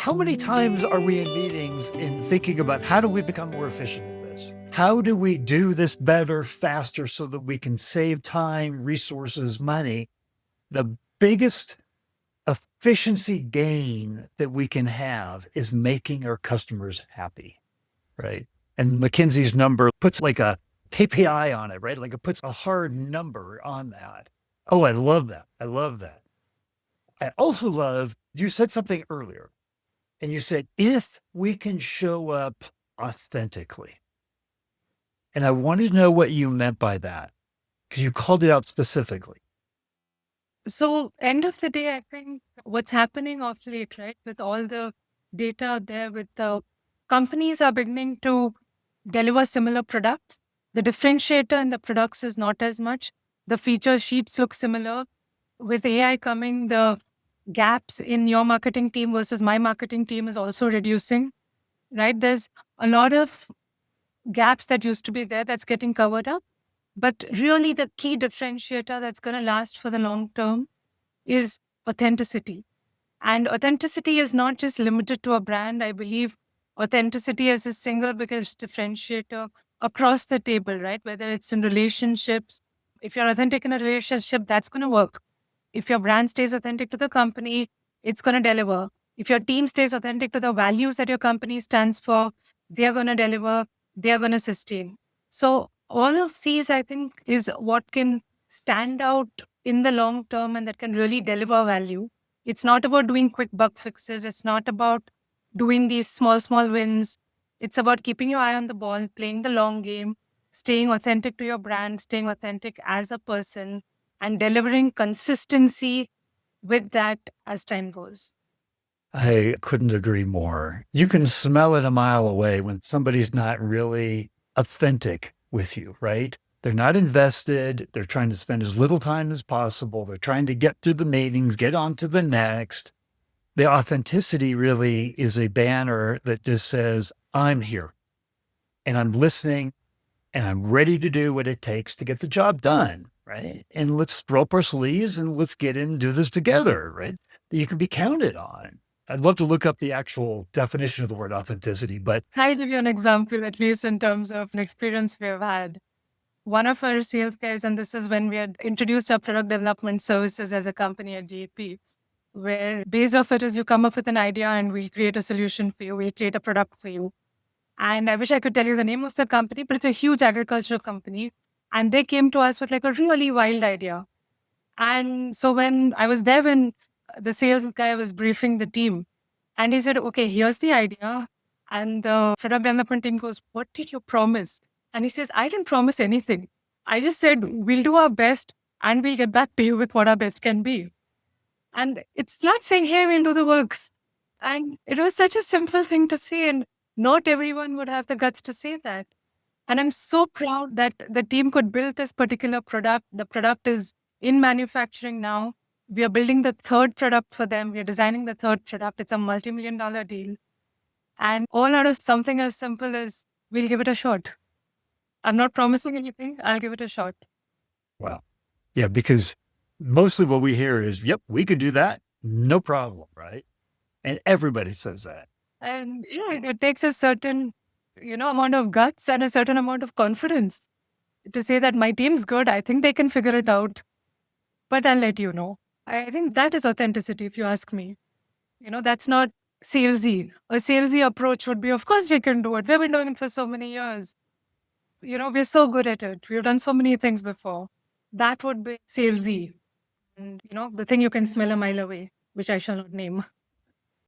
How many times are we in meetings and thinking about how do we become more efficient at this? How do we do this better, faster so that we can save time, resources, money? The biggest efficiency gain that we can have is making our customers happy, right? And McKinsey's number puts like a KPI on it, right? Like it puts a hard number on that. Oh, I love that. I love that. I also love, you said something earlier, and you said, if we can show up authentically. And I wanted to know what you meant by that because you called it out specifically. So, end of the day, I think what's happening of late, right, with all the data out there, with the companies are beginning to deliver similar products. The differentiator in the products is not as much. The feature sheets look similar. With AI coming, the gaps in your marketing team versus my marketing team is also reducing, right? There's a lot of gaps that used to be there that's getting covered up. But really, the key differentiator that's going to last for the long term is authenticity. And authenticity is not just limited to a brand. I believe authenticity is a single biggest differentiator across the table, right? Whether it's in relationships, if you're authentic in a relationship, that's going to work. If your brand stays authentic to the company, it's going to deliver. If your team stays authentic to the values that your company stands for, they're going to deliver, they're going to sustain. So, all of these, I think, is what can stand out in the long term and that can really deliver value. It's not about doing quick bug fixes. It's not about doing these small wins. It's about keeping your eye on the ball, playing the long game, staying authentic to your brand, staying authentic as a person, and delivering consistency with that as time goes. I couldn't agree more. You can smell it a mile away when somebody's not really authentic with you, right? They're not invested. They're trying to spend as little time as possible. They're trying to get through the meetings, get on to the next. The authenticity really is a banner that just says, I'm here and I'm listening and I'm ready to do what it takes to get the job done, right? And let's roll up our sleeves and let's get in and do this together, right? That you can be counted on. I'd love to look up the actual definition of the word authenticity, but I'll give you an example, at least in terms of an experience we've had. One of our sales guys, and this is when we had introduced our product development services as a company at GP, where base of it is you come up with an idea and we'll create a solution for you, we'll create a product for you. And I wish I could tell you the name of the company, but it's a huge agricultural company. And they came to us with like a really wild idea. And so when I was there, when the sales guy was briefing the team, and he said, okay, here's the idea. And the product development team goes, what did you promise? And he says, I didn't promise anything. I just said, we'll do our best and we'll get back to you with what our best can be. And it's not saying, hey, we'll do the work. And it was such a simple thing to say. And not everyone would have the guts to say that. And I'm so proud that the team could build this particular product. The product is in manufacturing now. We are building the third product for them. We are designing the third product. It's a multi-million dollar deal. And all out of something as simple as we'll give it a shot. I'm not promising anything. I'll give it a shot. wow. Yeah, because mostly what we hear is, yep, we could do that. No problem, right? And everybody says that. And it takes a certain, amount of guts and a certain amount of confidence to say that my team's good. I think they can figure it out, but I'll let you know. I think that is authenticity, if you ask me. That's not salesy. A salesy approach would be, of course, we can do it. We've been doing it for so many years. We're so good at it. We've done so many things before. That would be salesy. And, the thing you can smell a mile away, which I shall not name.